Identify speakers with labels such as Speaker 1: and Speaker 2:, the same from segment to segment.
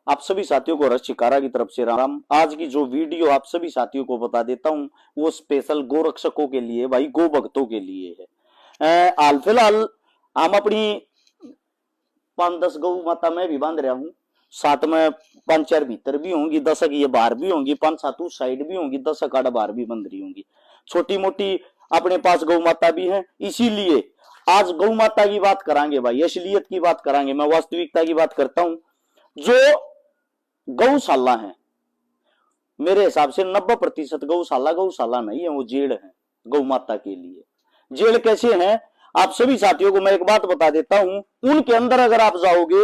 Speaker 1: आप सभी साथियों को हर्ष शिकारा की तरफ से राम। आज की जो वीडियो आप सभी साथियों को बता देता हूं वो स्पेशल गो रक्षकों के लिए, भाई गो भक्तों के लिए है। हाल फिलहाल हम अपनी 5-10 गौ माता में भी बांध रहा हूं, साथ में 5-4 भीतर भी होंगी, 10 ये बाहर भी होंगी, 5-7 उस साइड भी होंगी, 10 आड़ बाहर भी बंध रही होंगी। छोटी मोटी अपने पास गौ माता भी है। इसीलिए आज गौ माता की बात करांगे भाई, असलियत की बात करांगे। मैं वास्तविकता की बात करता हूं। जो गौशाला है, मेरे हिसाब से 90% गौशाला नहीं है, वो जेड़ है गौ माता के लिए। जेड़ कैसे है, आप सभी साथियों को मैं एक बात बता देता हूं। उनके अंदर अगर आप जाओगे,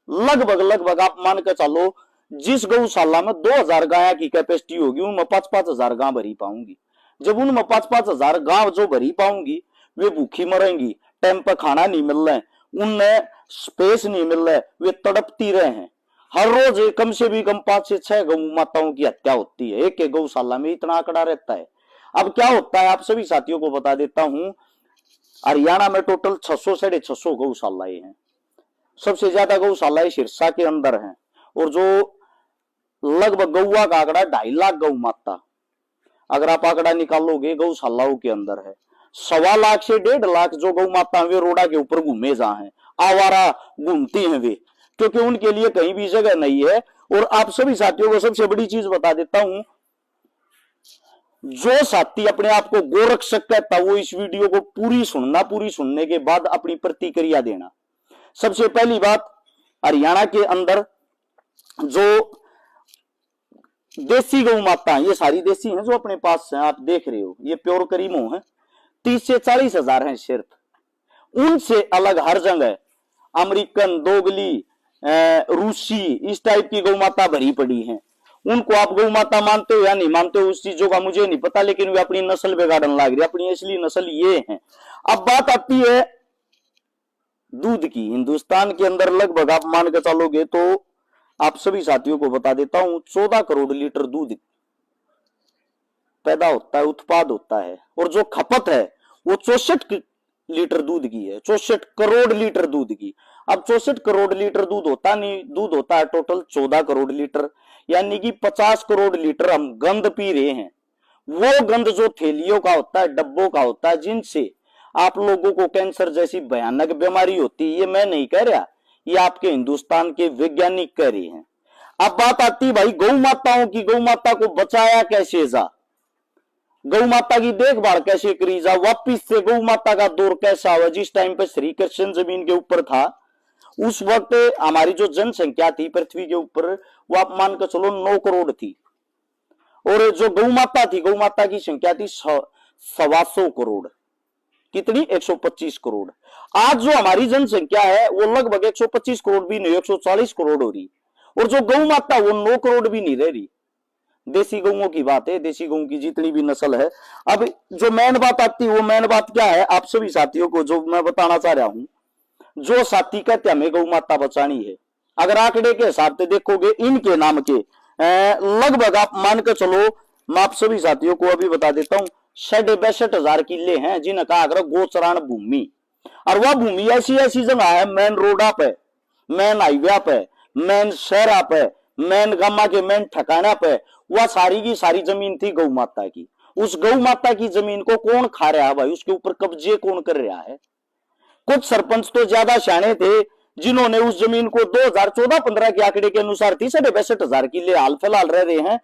Speaker 1: लगभग आप मान के चलो, जिस गौशाला में 2000 गाय की कैपेसिटी होगी, उनमें 5-5 हजार गाय भरी पाऊंगी। जब उनमें 5-5 हजार गाय जो भरी पाऊंगी, वे भूखी मरेंगी, टाइम पर खाना नहीं मिल रहा है, उनमें स्पेस नहीं मिल रहा है, वे तड़पती रहे हैं। हर रोज कम से भी कम 5 से 6 गौ माताओं की हत्या होती है, एक गौशाला में इतना आंकड़ा रहता है। अब क्या होता है, आप सभी साथियों को बता देता हूं। हरियाणा में टोटल 600-650 गौशालाएं हैं। सबसे ज्यादा गौशालाएं सिरसा के अंदर हैं, और जो लगभग गौवा का आंकड़ा 2.5 लाख गौ माता, अगर आप आंकड़ा निकालोगे गौशालाओं के अंदर है। 1.25 लाख से 1.5 लाख जो गौ माता वे रोडा के ऊपर घूमे जा हैं, आवारा घूमती हैं वे, क्योंकि उनके लिए कहीं भी जगह नहीं है। और आप सभी साथियों को सबसे बड़ी चीज बता देता हूं, जो साथी अपने आप को गोरक्षक कहता, वो इस वीडियो को पूरी सुनना, पूरी सुनने के बाद अपनी प्रतिक्रिया देना। सबसे पहली बात, हरियाणा के अंदर जो देसी गौ माता है, ये सारी देसी हैं जो अपने पास हैं, आप देख रहे हो, ये प्योर करीमो है, 30 से 40 हजार है सिर्फ। उनसे अलग हर जगह अमेरिकन, दोगली, रूसी, इस टाइप की गौ माता भरी पड़ी हैं। उनको आप गौ माता मानते हो या नहीं मानते हो, उस चीजों का मुझे नहीं पता, लेकिन वे अपनी नस्ल बिगाड़ने लग रही, अपनी असली नस्ल ये है। अब बात आती है दूध की। हिंदुस्तान के अंदर लगभग आप मान के चलोगे तो आप सभी साथियों को बता देता हूं, 14 करोड़ लीटर दूध पैदा होता है, उत्पाद होता है, और जो खपत है वो 64 लीटर दूध की है, 64 करोड़ लीटर दूध की। अब 64 करोड़ लीटर दूध होता नहीं, दूध होता है टोटल 14 करोड़ लीटर, यानी कि 50 करोड़ लीटर हम गंद पी रहे हैं। वो गंद जो थैलियों का होता है, डब्बों का होता है, जिनसे आप लोगों को कैंसर जैसी भयानक बीमारी होती है, ये मैं नहीं कह रहा, ये आपके हिंदुस्तान के वैज्ञानिक कह रहे हैं। अब बात आती है भाई गौ माताओं की, गौ माता को बचाया कैसे जा, गौ माता की देखभाल कैसे करी जा, वापिस से गौ माता का दौर कैसा हुआ। जिस टाइम पे श्री कृष्ण जमीन के ऊपर था, उस वक्त हमारी जो जनसंख्या थी पृथ्वी के ऊपर, वो आप मान कर चलो 9 करोड़ थी, और जो गौ माता थी, गौ माता की संख्या थी 125 करोड़। कितनी? 125 करोड़। आज जो हमारी जनसंख्या है वो लगभग 125 करोड़ भी नहीं, 140 करोड़ हो रही, और जो गौ माता वो 9 करोड़ भी नहीं रह रही। देसी गौओं की बात है, देसी गऊ की जितनी भी नस्ल है। अब जो मेन बात आती है, वो मेन बात क्या है, आप सभी साथियों को जो मैं बताना चाह रहा हूं, जो साथी कहते हैं हमें गौ माता बचानी है, अगर आंकड़े के हिसाब से देखोगे, इनके नाम के लगभग आप मान के चलो, मैं आप सभी साथियों को अभी बता देता हूं, 62,000 किले हैं जिनका आग्रह गोचरान भूमि। और वह भूमि ऐसी ऐसी जगह है, मेन रोड आप है, मेन हाईवे आप है, मेन शहर आप है, मेन गामा के मेन ठिकाना पे, वह सारी की सारी जमीन थी गौ माता की। उस गौ माता की जमीन को कौन खा रहा है भाई, उसके ऊपर कब्जे कौन कर रहा है? कुछ सरपंच तो ज्यादा शाणे थे, जिन्होंने उस जमीन को 2014-15 के आंकड़े के अनुसार 63,000 किले, हाल फिलहाल रह रहे हैं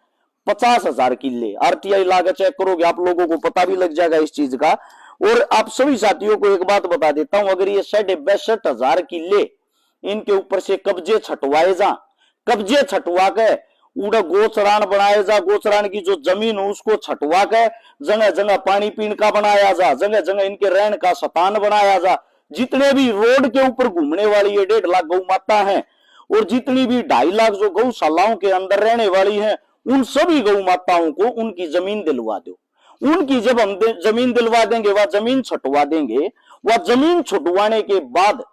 Speaker 1: 50,000 किले। आरटीआई लागत चेक करोगे, आप लोगों को पता भी लग जाएगा इस चीज का। और आप सभी साथियों को एक बात बता देता हूं, अगर ये 62,000 किले इनके ऊपर से कब्जे छटवाए जा, कब्जे छटवा के उड़ा गोचरान बनाया जा, गोचरान की जो जमीन हो उसको छटवा के जगह जगह पानी पीने का बनाया जा, जगह जगह इनके रहने का स्थान बनाया जा। जितने भी रोड के ऊपर घूमने वाली ये 1.5 लाख गौ माता है, और जितनी भी 2.5 लाख जो गौशालाओं के अंदर रहने वाली हैं, उन सभी गौ माताओं को उनकी जमीन दिलवा दो। उनकी जब हम जमीन दिलवा देंगे, वह जमीन छुटवा देंगे, वह जमीन छुटवाने के बाद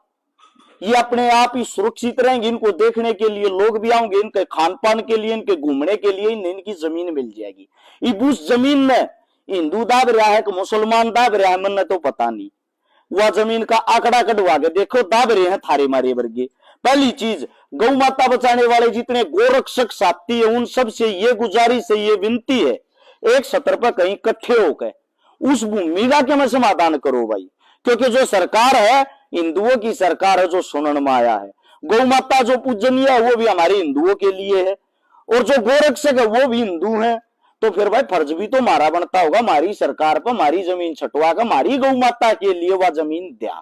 Speaker 1: ये अपने आप ही सुरक्षित रहेंगे। इनको देखने के लिए लोग भी आएंगे, इनके खान पान के लिए, इनके घूमने के लिए इनकी जमीन मिल जाएगी। इब उस जमीन में हिंदू दाब रहा है कि मुसलमान दाब रहा है, मन तो पता नहीं। वह जमीन का आंकड़ा कटवा के देखो, दाब रहे हैं थारे मारे वर्गे। पहली चीज, गौ माता बचाने वाले जितने गोरक्षक साथी है उन सब से ये गुजारिश है, ये विनती है, एक सत्र पर कहीं इकट्ठे होकर उस भूमिका के में समाधान करो भाई। क्योंकि जो सरकार है हिंदुओं की सरकार है, जो सुनन में आया है। गौ माता जो पूजनीय है वो भी हमारे हिंदुओं के लिए है, और जो गोरक्षक है वो भी हिंदू है। तो फिर भाई फर्ज भी तो हमारा बनता होगा, हमारी सरकार पर हमारी जमीन छटवा कर हमारी गौ माता के लिए वह जमीन दिया।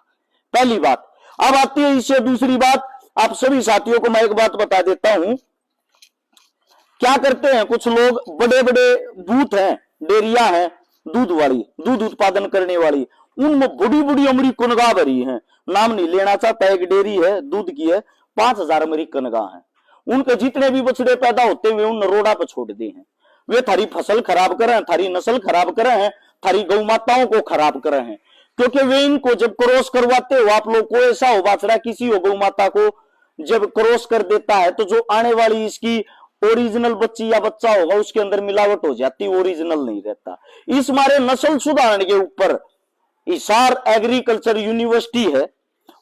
Speaker 1: पहली बात। अब आती है इससे दूसरी बात। आप सभी साथियों को मैं एक बात बता देता हूं, क्या करते हैं कुछ लोग, बड़े बड़े बूथ हैं, डेयरियां हैं दूध वाली, दूध उत्पादन करने वाली, उनमें बड़ी बड़ी अमेरिकन गाय भरी है, नाम नहीं लेना चाहता, एक डेयरी है दूध की है, 5000 अमेरिकन गाय है। उनके जितने भी बछड़े पैदा होते हुए उन रोड़ा पर छोड़ दिए हैं। वे थारी फसल खराब कर रहे हैं, थारी नस्ल खराब कर रहे हैं, थारी गौ माताओं को खराब कर रहे हैं। क्योंकि वे इनको जब क्रॉस करवाते हो आप लोग को, ऐसा हो बाछड़ा किसी हो गौ माता को जब क्रॉस कर देता है तो जो आने वाली इसकी ओरिजिनल बच्ची या बच्चा होगा उसके अंदर मिलावट हो जाती, ओरिजिनल नहीं रहता। इस मारे नस्ल सुधारण के ऊपर हिसार एग्रीकल्चर यूनिवर्सिटी है,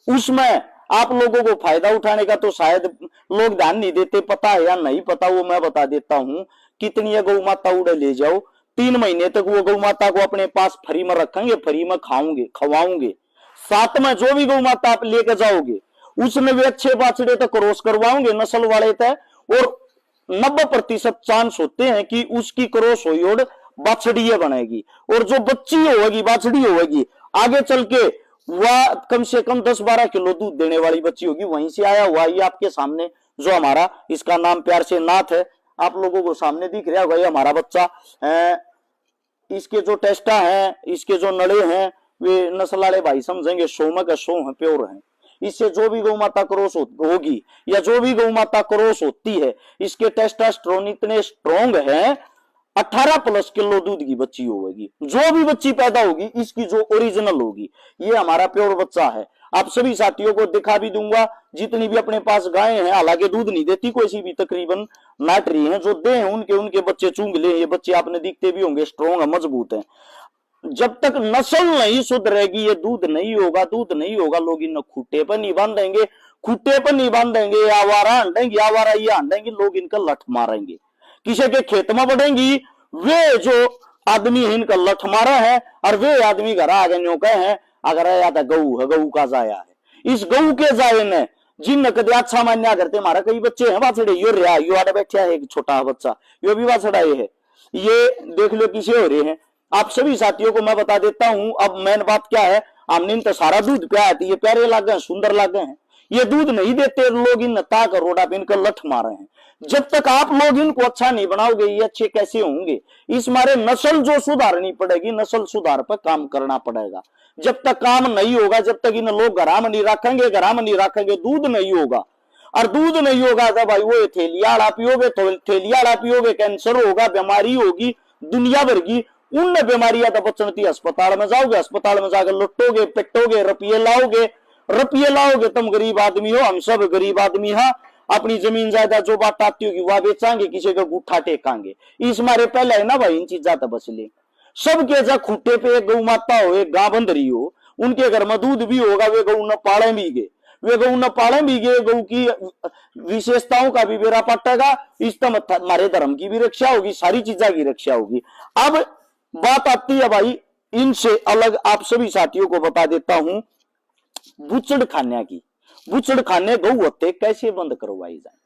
Speaker 1: उसमें आप लोगों को फायदा उठाने का तो शायद लोग ध्यान नहीं देते, पता है या नहीं पता वो मैं बता देता हूं। कितनी है गौ माता उड़े ले जाओ, 3 महीने तक वो गौ माता को अपने पास फ्री में रखेंगे, फ्री में खाओगे खवाओगे। साथ में जो भी गौ माता आप लेकर जाओगे उसमें वे अच्छे बाछड़े तक क्रॉस करवाओगे नस्ल वाले तय, और 90% चांस होते हैं कि उसकी क्रॉस हुई और बाछड़ी बनेगी, और जो बच्ची होगी बाछड़ी होगी आगे चल के वह कम से कम 10-12 किलो दूध देने वाली बच्ची होगी। वहीं से आया हुआ ये आपके सामने जो हमारा, इसका नाम प्यार से नाथ है, आप लोगों को सामने दिख रहा होगा, ये हमारा बच्चा। इसके जो टेस्टा हैं, इसके जो नड़े हैं, वे नस्ल वाले भाई समझेंगे 100 में का 100 है, प्योर है। इससे जो भी गौ माता क्रॉस होगी या जो भी गौ माता क्रॉस होती है, इसके टेस्टोस्टेरोन इतने स्ट्रॉन्ग हैं, 18+ किलो दूध की बच्ची होगी। जो भी बच्ची पैदा होगी इसकी जो ओरिजिनल होगी, ये हमारा प्योर बच्चा है। आप सभी साथियों को दिखा भी दूंगा, जितनी भी अपने पास गायें हैं, हालांकि दूध नहीं देती कोई सी भी, तकरीबन नाट रही हैं, जो दे हैं उनके बच्चे चूंग ले। ये बच्चे आपने दिखते भी होंगे, स्ट्रॉन्ग है, मजबूत है। जब तक नस्ल नहीं सुधरेगी ये दूध नहीं होगा, दूध नहीं होगा। लोग इन खूटे पर नहीं बांधेंगे, खूटे पर नहीं बांधेंगे, आवारा हंडेंगे, आवारा ये हंडेंगे, लोग इनका लठ मारेंगे। किसी के खेत में बढ़ेंगी, वे जो आदमी इनका लठ मारा है, और वे आदमी घर आ गए कहे हैं अगर आया था गऊ है, गऊ का जाया है। इस गऊ के जाये ने जिन कदे अच्छा मान्या करते, हमारा कई बच्चे हैं बाछड़े, यो रहा यो आड़े बैठा है एक छोटा बच्चा, यो भी बाछड़ा है, ये देख लो किसे हो रहे हैं। आप सभी साथियों को मैं बता देता हूं, अब मेन बात क्या है, हमने तो सारा दूध पिया है, ये प्यारे लागे हैं, सुंदर लागे हैं, ये दूध नहीं देते, लोग इन नता कर रोडा पे इनका लठ मारे हैं। जब तक आप लोग इनको अच्छा नहीं बनाओगे ये अच्छे कैसे होंगे। इस मारे नस्ल जो सुधारनी पड़ेगी, नस्ल सुधार पर काम करना पड़ेगा। जब तक काम नहीं होगा, जब तक इन लोग घरा में नहीं रखेंगे, घरा में नहीं रखेंगे, दूध नहीं होगा। और दूध नहीं होगा तो भाई वो थैलियाड़ा पियोगे, थैलियाड़ा पियोगे, कैंसर होगा, बीमारी होगी दुनिया भर की। उन बीमारियां तो बचनती, अस्पताल में जाओगे, अस्पताल में जाकर लुटोगे, पिटोगे, रुपये लाओगे, तुम गरीब आदमी हो, हम सब गरीब आदमी हैं। अपनी जमीन जायदाद जो बात आती होगी वह बेचांगे, किसी का गुठा टेकांगे। इस मारे पहले है ना भाई इन चीजा तो बच ले। सबके जा खूटे पे एक गौ माता हो, एक गां बंध रही हो, उनके घर में दूध भी होगा, वे गौ न पाले भी गे, गौ की विशेषताओं का भी बेरा पटेगा। इस तरह हमारे धर्म की भी रक्षा होगी, सारी चीजा की रक्षा होगी। अब बात आती है भाई इनसे अलग, आप सभी साथियों को बता देता हूं बूचड़ खाने की। बूचड़ खाने गौ होते कैसे बंद करवाई जाए,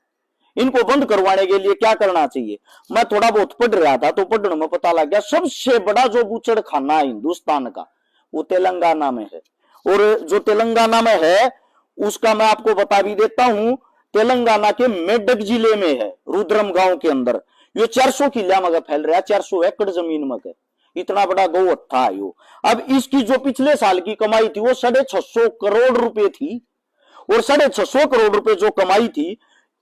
Speaker 1: इनको बंद करवाने के लिए क्या करना चाहिए। मैं थोड़ा बहुत पढ़ रहा था तो पढ़ने में पता लग गया, सबसे बड़ा जो बूचड़ खाना है हिंदुस्तान का वो तेलंगाना में है। और जो तेलंगाना में है उसका मैं आपको बता भी देता हूं, तेलंगाना के मेडक जिले में है, रुद्रम गांव के अंदर। ये 400 किला में फैल रहा है, 400 एकड़ जमीन में, इतना बड़ा गौ था यो। अब इसकी जो पिछले साल की कमाई थी वो 650 करोड़ रुपए थी, और 650 करोड़ रुपए जो कमाई थी,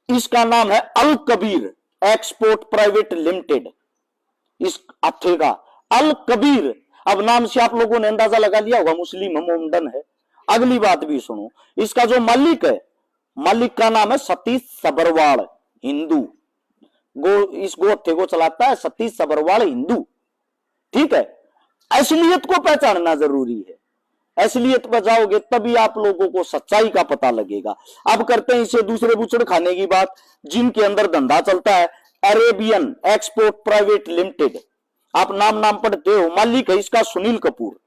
Speaker 1: इसका नाम है अल कबीर एक्सपोर्ट प्राइवेट लिमिटेड। इस हत्थे का अल कबीर, अब नाम से आप लोगों ने अंदाजा लगा लिया होगा मुस्लिम मोमडन है। अगली बात भी सुनो, इसका जो मालिक है, मालिक का नाम है सतीश सबरवाल, हिंदू। इस गोहत्थे को चलाता है सतीश सबरवाल, हिंदू। ठीक है, असलियत को पहचानना जरूरी है। असलियत पर जाओगे तभी आप लोगों को सच्चाई का पता लगेगा। अब करते हैं इसे दूसरे बुचड़ खाने की बात, जिनके अंदर धंधा चलता है अरेबियन एक्सपोर्ट प्राइवेट लिमिटेड। आप नाम पढ़ते हो, मालिक है इसका सुनील कपूर,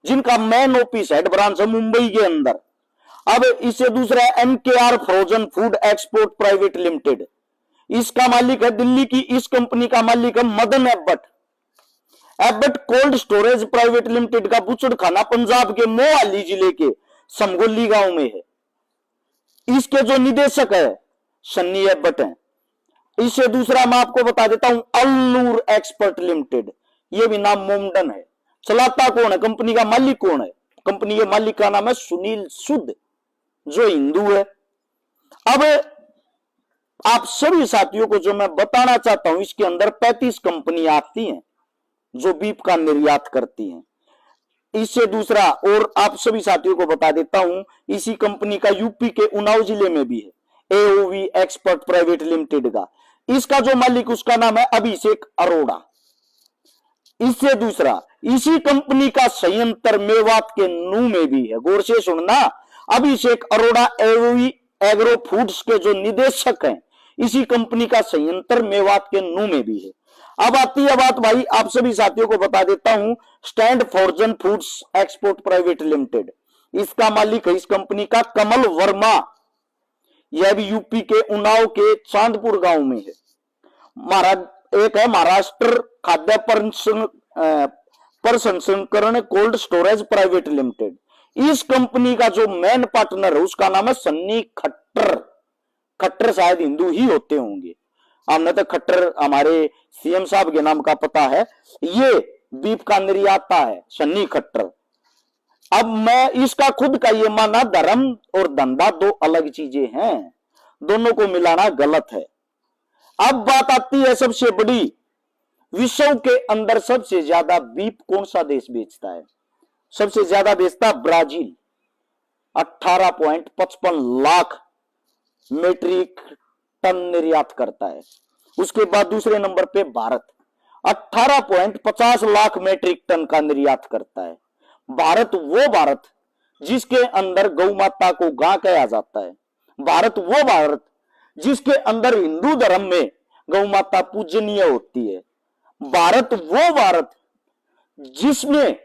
Speaker 1: जिनका मेन ऑफिस हेड ब्रांच है मुंबई के अंदर। अब इसे दूसरा है MKR frozen food export private limited, इसका मालिक है दिल्ली की, इस कंपनी का मालिक है Madan Abbott. Abbott cold storage private limited का बुचड़ खाना पंजाब के मोहाली जिले के समगोली गांव में है। इसके जो निदेशक है सन्नी एबट है। इससे दूसरा मैं आपको बता देता हूं अल्लूर एक्सपर्ट लिमिटेड, यह भी नाम मोमडन है। चलाता कौन है, कंपनी का मालिक कौन है? कंपनी के मालिक का नाम है सुनील सूद, जो हिंदू है। अब आप सभी साथियों को जो मैं बताना चाहता हूं, इसके अंदर 35 कंपनियां आती हैं जो बीफ का निर्यात करती हैं। इससे दूसरा और आप सभी साथियों को बता देता हूं, इसी कंपनी का यूपी के उन्नाव जिले में भी है AOV एक्सपर्ट प्राइवेट लिमिटेड का। इसका जो मालिक उसका नाम है अभिषेक अरोड़ा। इससे दूसरा इसी कंपनी का संयंत्र मेवात के नू में भी है। गौर से सुनना, अभिषेक अरोड़ा AOV एग्रो फूड्स के जो निदेशक हैं, इसी कंपनी का संयंत्र मेवात के नू में भी है। अब आती है बात भाई, आप सभी साथियों को बता देता हूं stand frozen foods export private limited, इसका मालिक है इस कंपनी का कमल वर्मा। यह भी यूपी के उन्नाव के चांदपुर गांव में है। एक है महाराष्ट्र खाद्य प्रसंस्करण कोल्ड स्टोरेज प्राइवेट लिमिटेड, इस कंपनी का जो मेन पार्टनर है उसका नाम है सन्नी खट्टर। खट्टर शायद हिंदू ही होते होंगे, हमने तो खट्टर हमारे CM साहब के नाम का पता है। ये बीफ का निर्याता है सन्नी खट्टर। अब मैं इसका खुद का ये माना धर्म और धंधा दो अलग चीजें हैं, दोनों को मिलाना गलत है। अब बात आती है सबसे बड़ी, विश्व के अंदर सबसे ज्यादा बीफ कौन सा देश बेचता है? सबसे ज्यादा बेचता ब्राजील, 18.55 लाख मीट्रिक टन निर्यात करता है। उसके बाद दूसरे नंबर पे भारत 18.50 लाख मीट्रिक टन का निर्यात करता है। भारत जिसके अंदर गौ माता को गां कहा जाता है, भारत जिसके अंदर हिंदू धर्म में गौ माता पूजनीय होती है, भारत जिसमें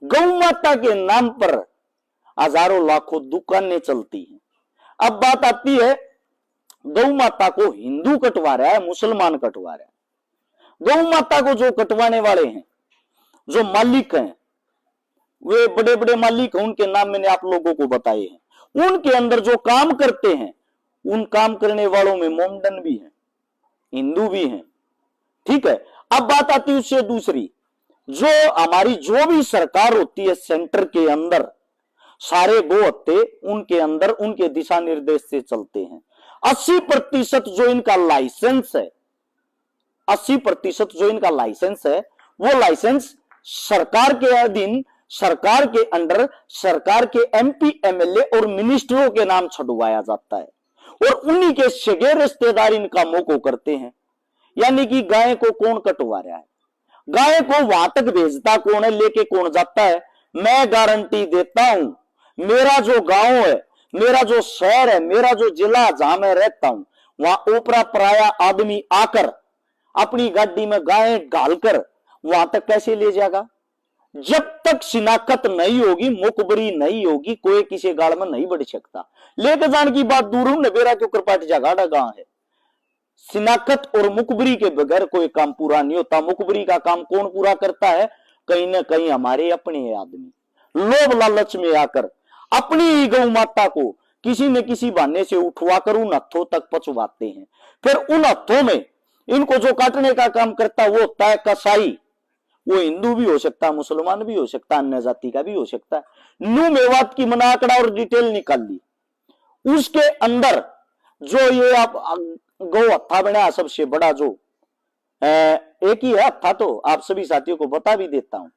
Speaker 1: गौ माता के नाम पर हजारों लाखों दुकानें चलती हैं। अब बात आती है, गौ माता को हिंदू कटवा रहा है, मुसलमान कटवा रहा है। गौ माता को जो कटवाने वाले हैं, जो मालिक हैं, वे बड़े बड़े मालिक हैं, उनके नाम मैंने आप लोगों को बताए हैं। उनके अंदर जो काम करते हैं, उन काम करने वालों में मोमडन भी हैं, हिंदू भी हैं। ठीक है। अब बात आती है उससे दूसरी, जो हमारी जो भी सरकार होती है सेंटर के अंदर, सारे गो हत्ते उनके अंदर उनके दिशा निर्देश से चलते हैं। 80% जो इनका लाइसेंस है, 80% जो इनका लाइसेंस है, वो लाइसेंस सरकार के अधीन, सरकार के अंडर, सरकार के MP MLA और मिनिस्टरों के नाम छुड़वाया जाता है, और उन्हीं के सगे रिश्तेदार इन कामों को करते हैं। यानी कि गाय को कौन कटवा रहा है, गाय को वहां तक भेजता कौन है, लेके कौन जाता है? मैं गारंटी देता हूं, मेरा जो गांव है, मेरा जो शहर है, मेरा जो जिला जहां मैं रहता हूं, वहां ओपरा पराया आदमी आकर अपनी गाड़ी में गाय डालकर वहां तक कैसे ले जाएगा? जब तक शिनाख्त नहीं होगी, मुखबरी नहीं होगी, कोई किसी गाड़ में नहीं बढ़ सकता। लेकर जाने की बात दूर हूं, नबेरा के ऊपर पाट जागाड़ा गांव है। शिनाख्त और मुखबरी के बगैर कोई काम पूरा नहीं होता। मुखबरी का काम कौन पूरा करता है? कहीं ना कहीं हमारे अपने आदमी लोभ लालच में आकर अपनी ही गौ माता को किसी न किसी बहाने से उठवाकर उन हथों तक पहुंचवाते हैं। फिर उन हथों में इनको जो काटने का काम करता है वो होता है कसाई। वो हिंदू भी हो सकता है, मुसलमान भी हो सकता है, अन्य जाति का भी हो सकता है। न्यू मेवात की मना आंकड़ा और डिटेल निकाल ली, उसके अंदर जो ये आप गौ हत्था बना सबसे बड़ा, जो एक ही है हत्था, तो आप सभी साथियों को बता भी देता हूं,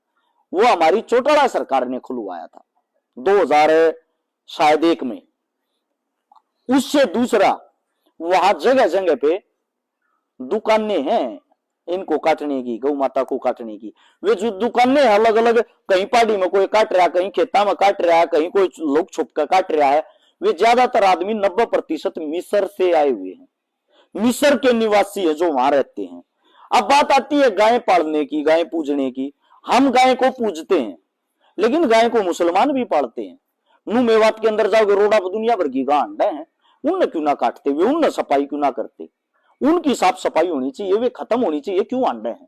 Speaker 1: वो हमारी चौटाला सरकार ने खुलवाया था 2001 में। उससे दूसरा, वहां जगह जगह पे दुकानें हैं, इनको काटने की, गौ माता को काटने की। वे जो दुकानें अलग अलग, कहीं पहाड़ी में कोई काट रहा है, कहीं खेता में काट रहा है, कहीं कोई लोग छुप कर काट रहा है। वे ज्यादातर आदमी 90% मिस्र से आए हुए हैं, मिस्र के निवासी है जो वहां रहते हैं। अब बात आती है गाय पालने की, गाय पूजने की। हम गाय को पूजते हैं, लेकिन गाय को मुसलमान भी पालते हैं। नू मेवात के अंदर जाओगे, रोडा पर दुनिया भर की गाय अंडा है, उन क्यों ना काटते हुए, उन सफाई क्यों ना करते, उनकी साफ सफाई होनी चाहिए, वे खत्म होनी चाहिए, क्यों अंडे हैं।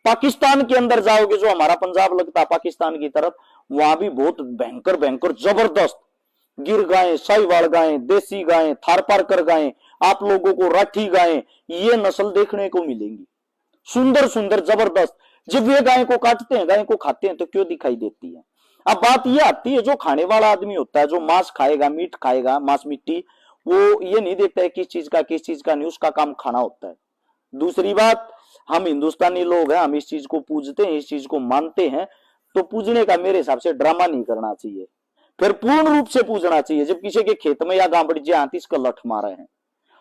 Speaker 1: पाकिस्तान के अंदर जाओगे, जो हमारा पंजाब लगता है पाकिस्तान की तरफ, वहां भी बहुत भयंकर भयंकर जबरदस्त गिर गायें, साहिवाल गायें, देसी गायें, थारपारकर गायें, आप लोगों को राठी गायें, ये नस्ल देखने को मिलेंगी, सुंदर सुंदर जबरदस्त। जब वे गाय को काटते हैं, गाय को खाते हैं, तो क्यों दिखाई देती है। अब बात यह आती है, जो खाने वाला आदमी होता है, जो मांस खाएगा, मीट खाएगा, मांस मिट्टी, वो ये नहीं देखता है किस चीज का नहीं, उसका काम खाना होता है। दूसरी बात, हम हिंदुस्तानी लोग हैं, हम इस चीज को पूजते हैं, इस चीज को मानते हैं, तो पूजने का मेरे हिसाब से ड्रामा नहीं करना चाहिए, फिर पूर्ण रूप से पूजना चाहिए। जब किसी के खेत में या गांवड़ी जी आती, इसका लठ मारे हैं,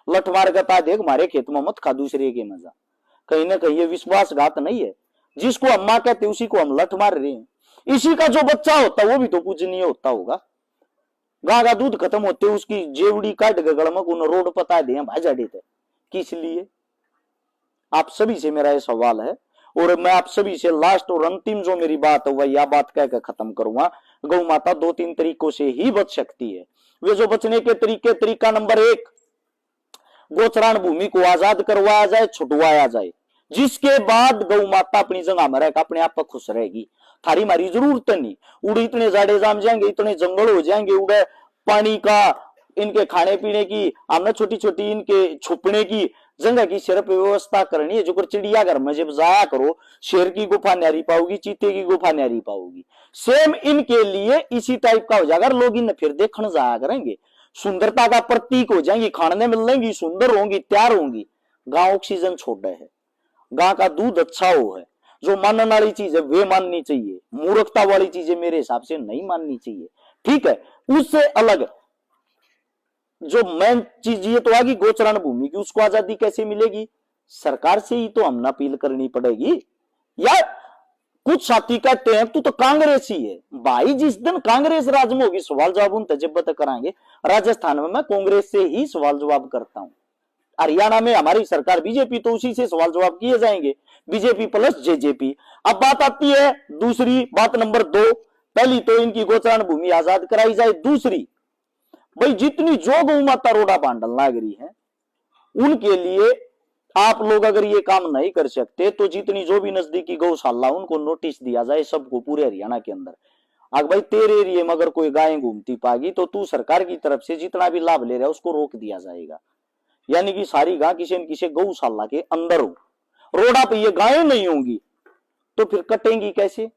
Speaker 1: लठ मार कर देख हमारे खेत में मत खा दूसरे के मजा, कहीं ना कहीं ये विश्वासघात नहीं है। जिसको अम्मा कहते उसी को हम लठ मार रहे हैं। इसी का जो बच्चा होता है वो भी तो पूजनीय होता होगा। गां का दूध खत्म होते उसकी जेवड़ी काट के गड़मक उन रोड पता दे भाजा देते, किस लिए। आप सभी से मेरा ये सवाल है, और मैं आप सभी से लास्ट और अंतिम जो मेरी बात है वह यह बात कहकर खत्म करूंगा। गौ माता 2-3 तरीकों से ही बच सकती है। वे जो बचने के तरीका नंबर 1, गोचरान भूमि को आजाद करवाया जाए, छुटवाया जाए, जिसके बाद गौ माता अपनी जगह में रहकर अपने आप पर खुश रहेगी। थारी मारी जरूरत नहीं, उड़े इतने जाड़े जाम जाएंगे, इतने जंगल हो जाएंगे, उड़े पानी का, इनके खाने पीने की, हमने छोटी छोटी इनके छुपने की जगह की सिर्फ व्यवस्था करनी है। जो कर चिड़ियाघर में जब जाया करो, शेर की गुफा न्यारी पाओगी, चीते की गुफा न्यारी पाओगी। सेम इनके लिए इसी टाइप का हो जाएगा, लोग इन फिर देखने जाया करेंगे, सुंदरता का प्रतीक हो जाएंगी, खाने मिलेंगी, सुंदर होंगी, तैयार होंगी। गांव ऑक्सीजन छोड़ है, गां का दूध अच्छा हो है, जो मानने वाली चीज है वे माननी चाहिए, मूर्खता वाली चीजें मेरे हिसाब से नहीं माननी चाहिए। ठीक है, उससे अलग जो मेन चीज ये तो आगी गोचरण भूमि की, उसको आजादी कैसे मिलेगी, सरकार से ही तो हमने अपील करनी पड़ेगी। यार कुछ साथी कहते हैं तू तो कांग्रेस ही है भाई, जिस दिन कांग्रेस राज में होगी सवाल जवाब उन तजब्बत कराएंगे। राजस्थान में मैं कांग्रेस से ही सवाल जवाब करता हूं, हरियाणा में हमारी सरकार बीजेपी, तो उसी से सवाल जवाब किए जाएंगे, बीजेपी प्लस जेजेपी। अब बात आती है दूसरी बात नंबर 2, पहली तो इनकी गोचरण भूमि आजाद कराई जाए। दूसरी, भाई जितनी जो गौ माता रोडा बांडल नागरी है उनके लिए आप लोग अगर ये काम नहीं कर सकते तो जितनी जो भी नजदीकी गौशाला उनको नोटिस दिया जाए, सबको पूरे हरियाणा के अंदर। अगर भाई तेरे एरिया में अगर कोई गाय घूमती पाएगी तो तू सरकार की तरफ से जितना भी लाभ ले रहा है उसको रोक दिया जाएगा, यानी कि सारी गाय किसी न किसी गौशाला के अंदर हो। रोडा पे ये गायें नहीं होंगी तो फिर कटेंगी कैसे,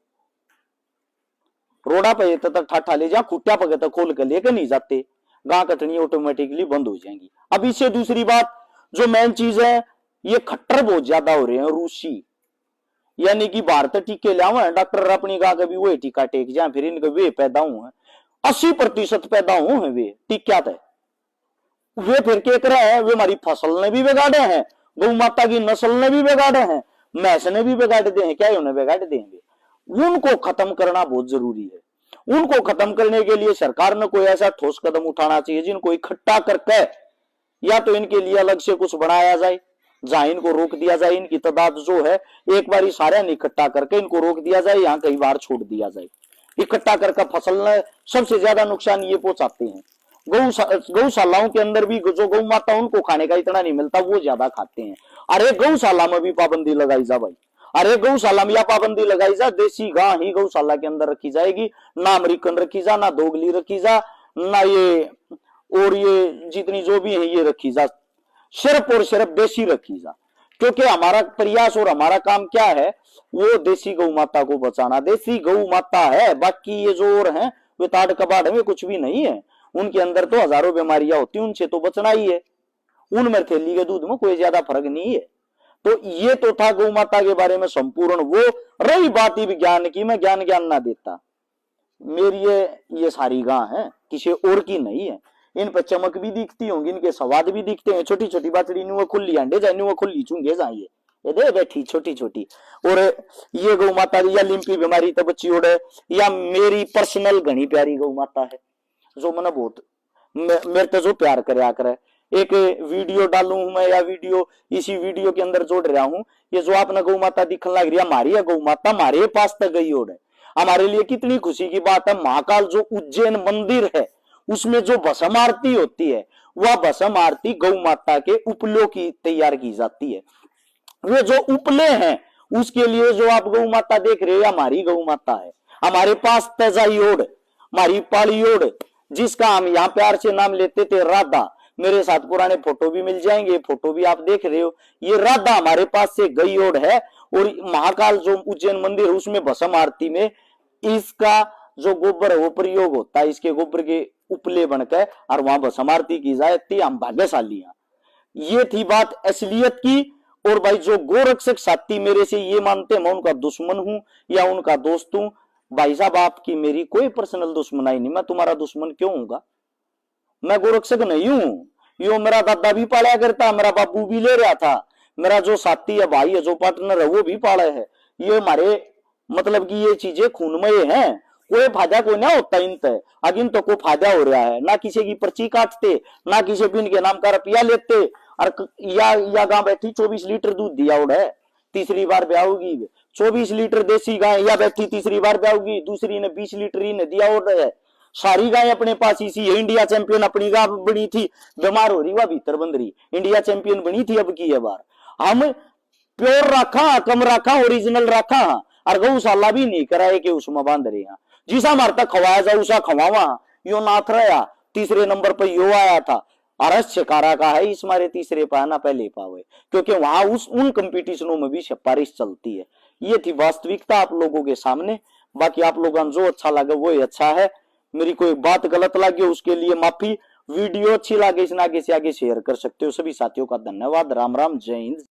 Speaker 1: रोडा पे ठाठा ले जा खुट्टा पकड़ तक खोल कर लेकर नहीं जाते, गां कटनी ऑटोमेटिकली बंद हो जाएंगी। अब इससे दूसरी बात जो मेन चीज है, ये खट्टर बहुत ज्यादा हो रहे हैं रूसी, यानी कि भारत टीके लावे डॉक्टर अपनी गां कभी वो टीका टेक जाए, फिर इनके वे पैदा हुए 80% पैदा हुए हैं वे टीका थे, वे फिर क्या करे हैं, वे हमारी फसल ने भी बिगाड़े हैं, गौ माता की नस्ल ने भी बिगाड़े हैं, मैस ने भी बिगाड़ दे हैं, क्या उन्हें बिगाड़ देंगे। उनको खत्म करना बहुत जरूरी है। उनको खत्म करने के लिए सरकार ने कोई ऐसा ठोस कदम उठाना चाहिए जिनको इकट्ठा करके या तो इनके लिए अलग से कुछ बनाया जाए, जहां इनको रोक दिया जाए, इनकी तादाद जो है एक बार सारे इकट्ठा करके इनको रोक दिया जाए, यहाँ कई बार छोड़ दिया जाए। इकट्ठा करके फसल ने सबसे ज्यादा नुकसान ये पहुंचाते हैं। गौशालाओं के अंदर भी जो गौ माता उनको खाने का इतना नहीं मिलता, वो ज्यादा खाते हैं। अरे गौशाला में भी पाबंदी लगाई जा भाई, अरे गौशाला में यह पाबंदी लगाई जा, देसी गां ही गौशाला के अंदर रखी जाएगी, ना अमेरिकन रखी जा, ना दोगली रखी जा, ना ये और ये जितनी जो भी है ये रखी जा, सिर्फ और सिर्फ देसी रखी जा। क्योंकि हमारा प्रयास और हमारा काम क्या है, वो देसी गौ माता को बचाना। देसी गौ माता है, बाकी ये जो और है वे ताड़ कबाड़ में कुछ भी नहीं है, उनके अंदर तो हजारों बीमारियां होती हैं, उनसे तो बचना ही है। उनमें थैली के दूध में कोई ज्यादा फर्क नहीं है। तो ये तो था गौ माता के बारे में संपूर्ण। वो रही बात ही विज्ञान की, मैं ज्ञान ना देता, मेरी ये सारी गां है, किसी और की नहीं है। इन पर चमक भी दिखती होंगी, इनके स्वाद भी दिखते हैं, छोटी छोटी बाछड़ी नुआ खुली अंडे जाए नुआ खुली चूंगे जाइए, ये दे बैठी छोटी छोटी। और ये गौ माता या लिम्पी बीमारी तो बच्ची ओढ़, या मेरी पर्सनल घनी प्यारी गौ माता है जो मैंने बहुत मेरे तो जो प्यार करे। एक वीडियो डालू हूं मैं, या वीडियो इसी वीडियो के अंदर जोड़ रहा हूं, ये जो आपने गौ माता दिखने लग रही है हमारी है गौ माता, हमारे पास तक गई ओढ़ है। हमारे लिए कितनी खुशी की बात है, महाकाल जो उज्जैन मंदिर है उसमें जो भस्म आरती होती है, वह भस्म आरती गौ माता के उपलों की तैयार की जाती है। वे जो उपले हैं उसके लिए जो आप गौ माता देख रहे हो हमारी गौ माता है। हमारे पास तेजाई ओढ़, हमारी पाली ओढ़, जिसका हम यहाँ प्यार से नाम लेते थे राधा। मेरे साथ पुराने फोटो भी मिल जाएंगे, फोटो भी आप देख रहे हो, ये राधा हमारे पास से गई ओढ़ है। और महाकाल जो उज्जैन मंदिर है उसमें भस्म आरती में इसका जो गोबर है वो प्रयोग होता है, इसके गोबर के उपले बनकर और वहां भस्म आरती की जाती। हम भाग्यशाली हैं। ये थी बात असलियत की। और भाई जो गोरक्षक साथी मेरे से ये मानते मैं उनका दुश्मन हूं या उनका दोस्त हूं, भाई साहब आपकी मेरी कोई पर्सनल दुश्मनाई नहीं, मैं तुम्हारा दुश्मन क्यों हूंगा? मैं गोरक्षक नहीं हूं। यो मेरा दादा भी पाला करता, मेरा बाबू भी ले रहा था, मेरा जो साथी है भाई है जो पार्टनर है वो भी पाला है। ये हमारे मतलब कि ये चीजें खूनमय हैं, कोई फायदा कोई ना होता इनसे। अगिन तो कोई फायदा हो रहा है, ना किसी की पर्ची काटते, ना किसी बिन के नाम का रुपया लेते। और या गां बैठी 24 लीटर दूध दिया उड़ है, तीसरी बार ब्याहोगी। 24 लीटर देसी गाय या बैठी तीसरी बार ब्याहोगी, दूसरी ने 20 लीटर ही ने दिया उड़ है। सारी गाय अपने पास इसी है। इंडिया चैंपियन अपनी गाय बनी थी, बीमार हो रही वह भीतर बंद रही, इंडिया चैंपियन बनी थी अब की है बार। हम प्योर रखा, कम रखा, ओरिजिनल रखा, और गौशाला भी नहीं कराए कि उसमें बांध रहे हैं। जिसा हमारे तक खवाया जा उसा खवावा, यो नाथ रहा। तीसरे नंबर पर यो आया था, अरस्य कारा का है इस मारे तीसरे पाना पहले पावे, क्योंकि वहां उन कंपटीशनों में भी सिफारिश चलती है। ये थी वास्तविकता आप लोगों के सामने। बाकी आप लोगों को जो अच्छा लगे वो ही अच्छा है। मेरी कोई बात गलत लगी उसके लिए माफी। वीडियो अच्छी लगे इसे आगे से आगे शेयर कर सकते हो। सभी साथियों का धन्यवाद। राम राम, जय हिंद।